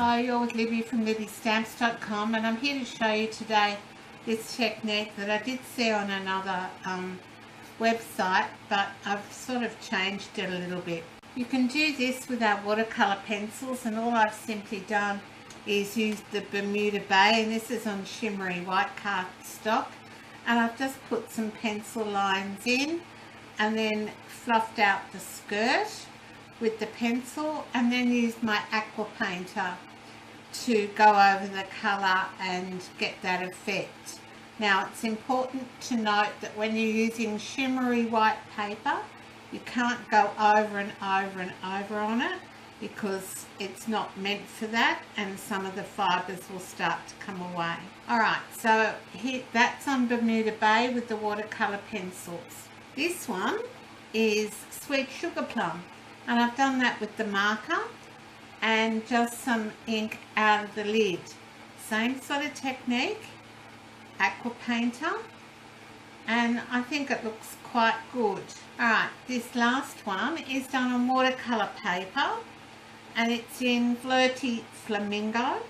Hello, you're with Libby from libbystamps.com, and I'm here to show you today this technique that I did see on another website, but I've sort of changed it a little bit. You can do this with our watercolour pencils, and all I've simply done is use the Bermuda Bay, and this is on shimmery white cardstock, and I've just put some pencil lines in and then fluffed out the skirt with the pencil, and then used my Aqua painter to go over the colour and get that effect. Now, it's important to note that when you're using shimmery white paper, you can't go over and over and over on it, because it's not meant for that, and some of the fibres will start to come away. Alright, so here, that's on Bermuda Bay with the watercolour pencils. This one is Sweet Sugar Plum, and I've done that with the marker and just some ink out of the lid. Same sort of technique, Aqua painter, and I think it looks quite good. Alright, this last one is done on watercolour paper, and it's in Flirty Flamingo.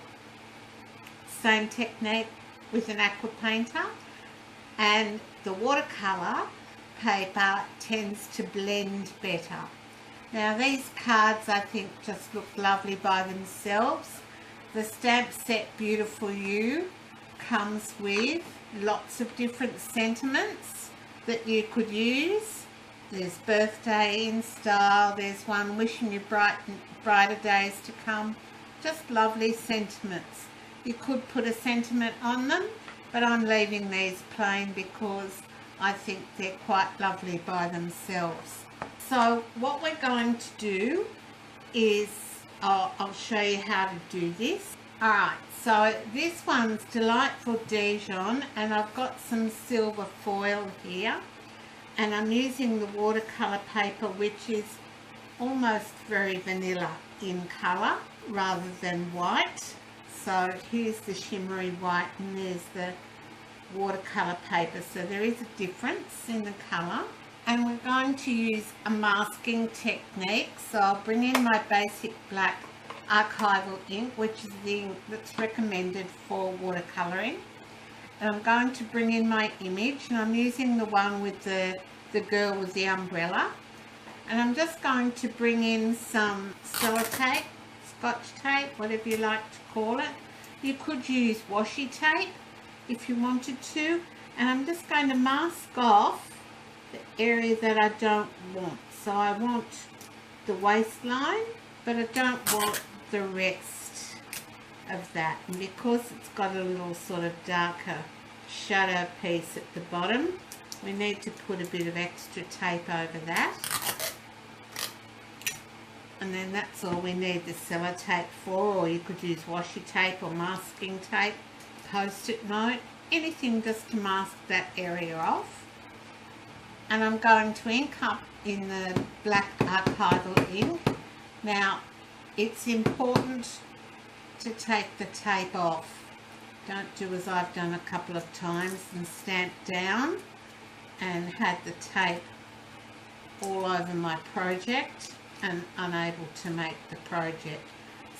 Same technique with an Aqua painter, and the watercolour paper tends to blend better. Now, these cards I think just look lovely by themselves. The stamp set Beautiful You comes with lots of different sentiments that you could use. There's birthday in style, there's one wishing you brighter days to come. Just lovely sentiments. You could put a sentiment on them, but I'm leaving these plain because I think they're quite lovely by themselves. So what we're going to do is, I'll show you how to do this. Alright, so this one's Delightful Dijon, and I've got some silver foil here, and I'm using the watercolour paper, which is almost very vanilla in colour rather than white. So here's the shimmery white and there's the watercolour paper, so there is a difference in the colour. And we're going to use a masking technique, so I'll bring in my basic black archival ink, which is the ink that's recommended for watercolouring, and I'm going to bring in my image, and I'm using the one with the girl with the umbrella, and I'm just going to bring in some sellotape, scotch tape, whatever you like to call it. You could use washi tape if you wanted to, and I'm just going to mask off the area that I don't want. So I want the waistline, but I don't want the rest of that. And because it's got a little sort of darker shadow piece at the bottom, we need to put a bit of extra tape over that. And then that's all we need the sellotape for, or you could use washi tape or masking tape, post-it note, anything just to mask that area off. And I'm going to ink up in the black archival ink. Now, it's important to take the tape off. Don't do as I've done a couple of times and stamp down and had the tape all over my project and unable to make the project.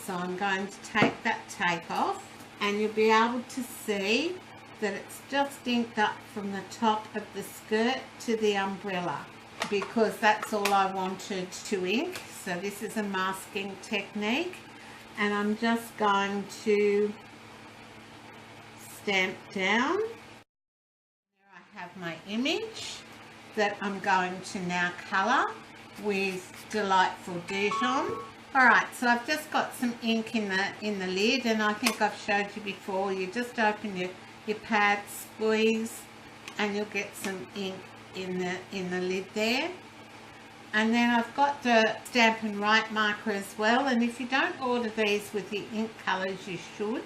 So I'm going to take that tape off, and you'll be able to see that it's just inked up from the top of the skirt to the umbrella, because that's all I wanted to ink. So this is a masking technique, and I'm just going to stamp down. There I have my image that I'm going to now colour with Delightful Dijon. Alright, so I've just got some ink in the lid, and I think I've showed you before. You just open your pad, squeeze, and you'll get some ink in the lid there. And then I've got the Stamp and Write marker as well, and if you don't order these with the ink colours, you should.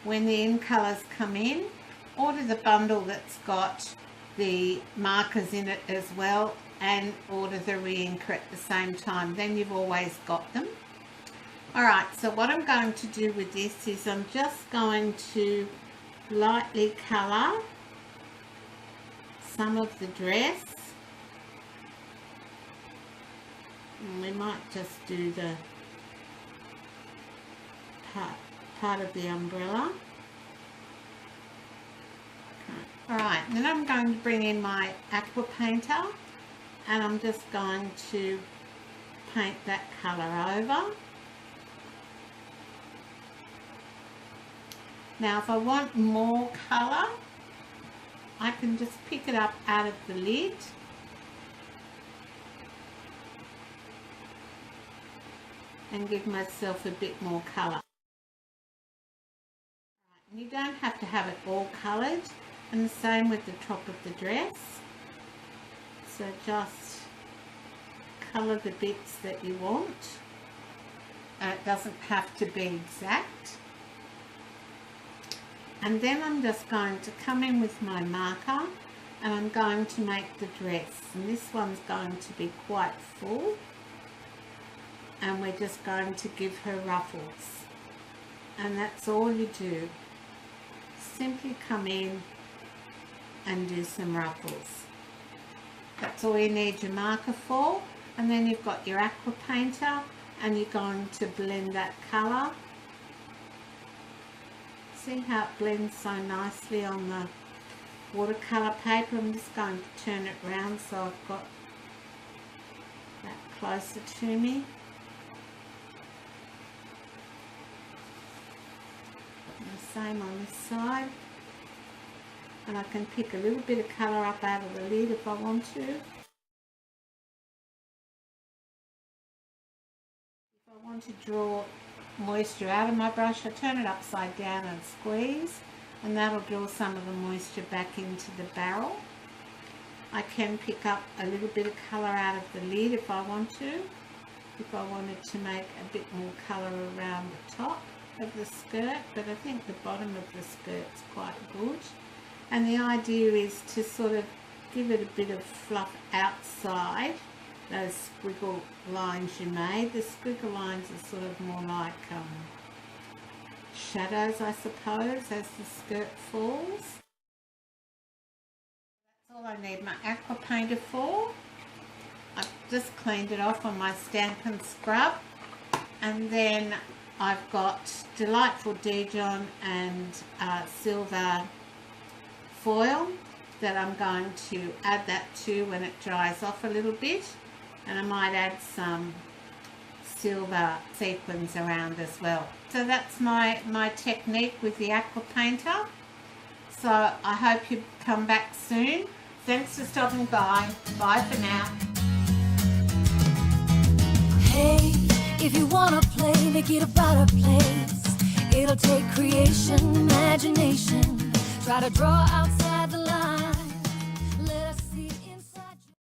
When the ink colours come in, order the bundle that's got the markers in it as well, and order the re-inker at the same time. Then you've always got them. Alright, so what I'm going to do with this is I'm just going to lightly colour some of the dress, and we might just do the part of the umbrella. Alright, then I'm going to bring in my Aqua painter and I'm just going to paint that colour over. Now if I want more colour, I can just pick it up out of the lid and give myself a bit more colour. And you don't have to have it all coloured, and the same with the top of the dress. So just colour the bits that you want, and it doesn't have to be exact. And then I'm just going to come in with my marker and I'm going to make the dress, and this one's going to be quite full, and we're just going to give her ruffles, and that's all you do. Simply come in and do some ruffles. That's all you need your marker for, and then you've got your Aqua painter and you're going to blend that colour. See how it blends so nicely on the watercolour paper. I'm just going to turn it round so I've got that closer to me. And the same on this side. And I can pick a little bit of colour up out of the lid if I want to. If I want to draw moisture out of my brush, I turn it upside down and squeeze, and that'll draw some of the moisture back into the barrel. I can pick up a little bit of colour out of the lid if I want to, if I wanted to make a bit more colour around the top of the skirt, but I think the bottom of the skirt's quite good. And the idea is to sort of give it a bit of fluff outside those squiggle lines you made. The squiggle lines are sort of more like shadows, I suppose, as the skirt falls. That's all I need my Aqua painter for. I've just cleaned it off on my Stampin' Scrub, and then I've got Delightful Dijon and silver foil that I'm going to add that to when it dries off a little bit, and I might add some silver sequins around as well. So that's my technique with the Aqua painter. So I hope you come back soon. Thanks for stopping by. Bye for now. Hey, if you wanna play, make it a better place. It'll take creation, imagination. Try to draw outside the